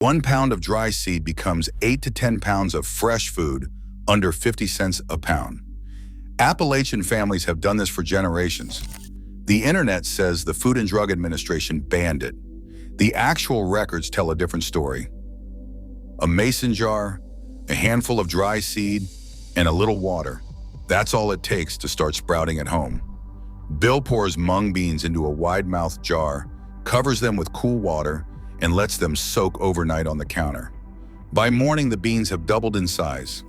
1 pound of dry seed becomes 8 to 10 pounds of fresh food under 50 cents a pound. Appalachian families have done this for generations. The internet says the Food and Drug Administration banned it. The actual records tell a different story. A mason jar, a handful of dry seed, and a little water. That's all it takes to start sprouting at home. Bill pours mung beans into a wide-mouthed jar, covers them with cool water, and lets them soak overnight on the counter. By morning, the beans have doubled in size.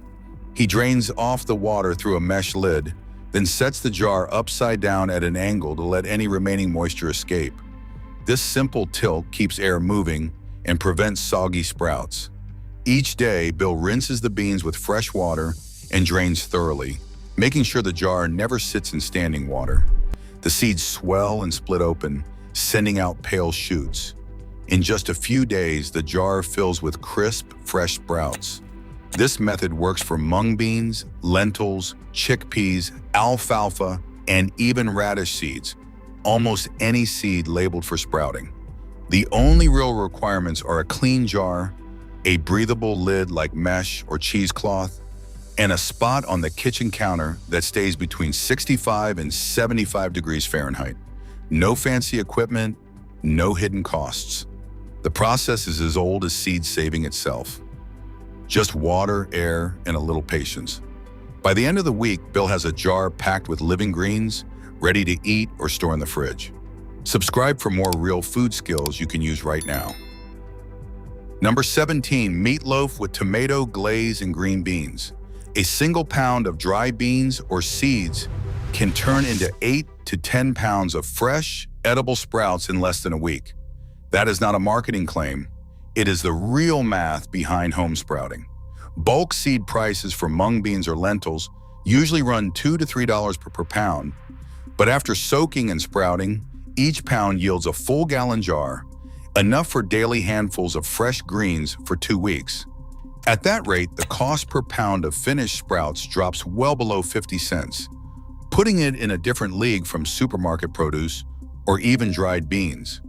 He drains off the water through a mesh lid, then sets the jar upside down at an angle to let any remaining moisture escape. This simple tilt keeps air moving and prevents soggy sprouts. Each day, Bill rinses the beans with fresh water and drains thoroughly, making sure the jar never sits in standing water. The seeds swell and split open, sending out pale shoots. In just a few days, the jar fills with crisp, fresh sprouts. This method works for mung beans, lentils, chickpeas, alfalfa, and even radish seeds, almost any seed labeled for sprouting. The only real requirements are a clean jar, a breathable lid like mesh or cheesecloth, and a spot on the kitchen counter that stays between 65 and 75 degrees Fahrenheit. No fancy equipment, no hidden costs. The process is as old as seed saving itself. Just water, air, and a little patience. By the end of the week, Bill has a jar packed with living greens, ready to eat or store in the fridge. Subscribe for more real food skills you can use right now. Number 17, meatloaf with tomato glaze and green beans. A single pound of dry beans or seeds can turn into 8 to 10 pounds of fresh, edible sprouts in less than a week. That is not a marketing claim. It is the real math behind home sprouting. Bulk seed prices for mung beans or lentils usually run $2 to $3 per pound, but after soaking and sprouting, each pound yields a full gallon jar, enough for daily handfuls of fresh greens for 2 weeks. At that rate, the cost per pound of finished sprouts drops well below 50 cents, putting it in a different league from supermarket produce or even dried beans.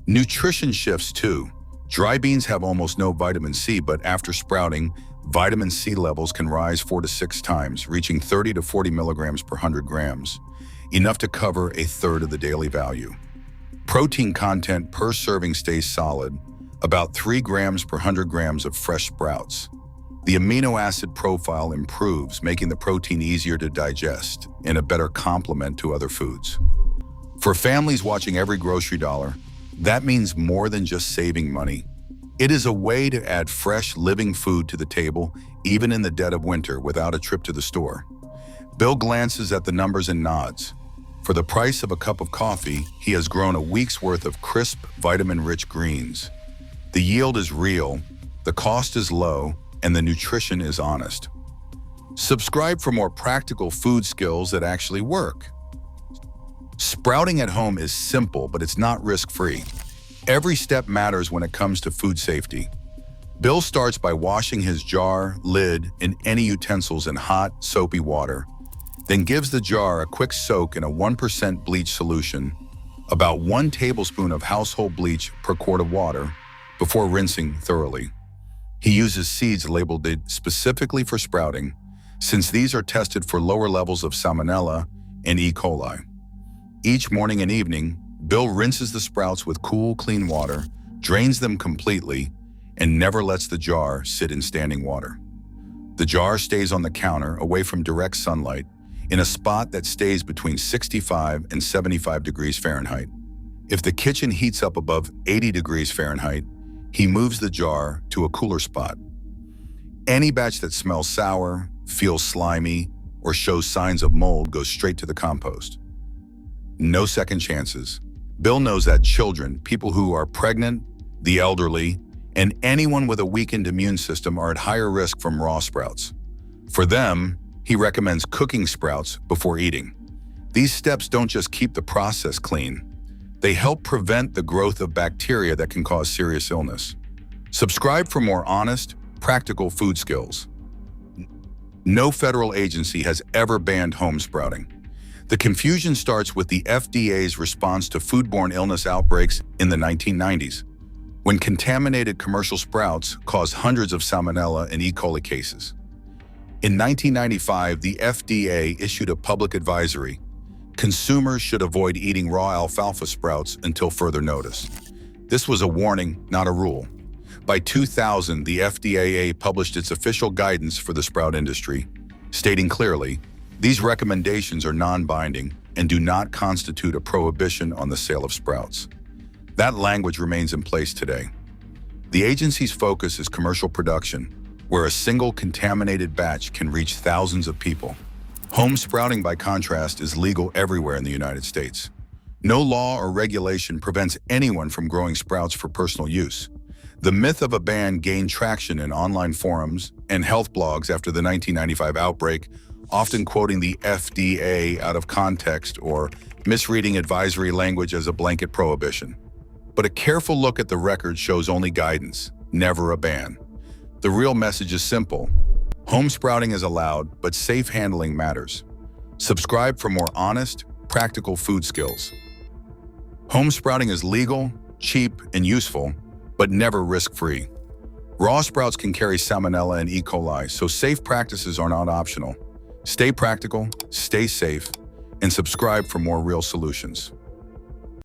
Nutrition shifts too. Dry beans have almost no vitamin C, but after sprouting, vitamin C levels can rise 4 to 6 times, reaching 30 to 40 milligrams per 100 grams, enough to cover a third of the daily value. Protein content per serving stays solid, about 3 grams per 100 grams of fresh sprouts. The amino acid profile improves, making the protein easier to digest and a better complement to other foods. For families watching every grocery dollar, that means more than just saving money. It is a way to add fresh, living food to the table, even in the dead of winter, without a trip to the store. Bill glances at the numbers and nods. For the price of a cup of coffee, he has grown a week's worth of crisp, vitamin-rich greens. The yield is real, the cost is low, and the nutrition is honest. Subscribe for more practical food skills that actually work. Sprouting at home is simple, but it's not risk-free. Every step matters when it comes to food safety. Bill starts by washing his jar, lid, and any utensils in hot, soapy water, then gives the jar a quick soak in a 1% bleach solution, about 1 tablespoon of household bleach per quart of water, before rinsing thoroughly. He uses seeds labeled specifically for sprouting, since these are tested for lower levels of salmonella and E. coli. Each morning and evening, Bill rinses the sprouts with cool, clean water, drains them completely, and never lets the jar sit in standing water. The jar stays on the counter, away from direct sunlight, in a spot that stays between 65 and 75 degrees Fahrenheit. If the kitchen heats up above 80 degrees Fahrenheit, he moves the jar to a cooler spot. Any batch that smells sour, feels slimy, or shows signs of mold goes straight to the compost. No second chances. Bill knows that children, people who are pregnant, the elderly, and anyone with a weakened immune system are at higher risk from raw sprouts. For them, he recommends cooking sprouts before eating. These steps don't just keep the process clean, they help prevent the growth of bacteria that can cause serious illness. Subscribe for more honest, practical food skills. No federal agency has ever banned home sprouting. The confusion starts with the FDA's response to foodborne illness outbreaks in the 1990s. when contaminated commercial sprouts cause hundreds of Salmonella and E. coli cases. In 1995, the FDA issued a public advisory. Consumers should avoid eating raw alfalfa sprouts until further notice. This was a warning, not a rule. By 2000, the FDA published its official guidance for the sprout industry, stating clearly, these recommendations are non-binding and do not constitute a prohibition on the sale of sprouts. That language remains in place today. The agency's focus is commercial production, where a single contaminated batch can reach thousands of people. Home sprouting, by contrast, is legal everywhere in the United States. No law or regulation prevents anyone from growing sprouts for personal use. The myth of a ban gained traction in online forums and health blogs after the 1995 outbreak, often quoting the FDA out of context or misreading advisory language as a blanket prohibition. But a careful look at the record shows only guidance, never a ban. The real message is simple. Home sprouting is allowed, but safe handling matters. Subscribe for more honest, practical food skills. Home sprouting is legal, cheap, and useful, but never risk-free. Raw sprouts can carry Salmonella and E. coli, so safe practices are not optional. Stay practical, stay safe, and subscribe for more real solutions.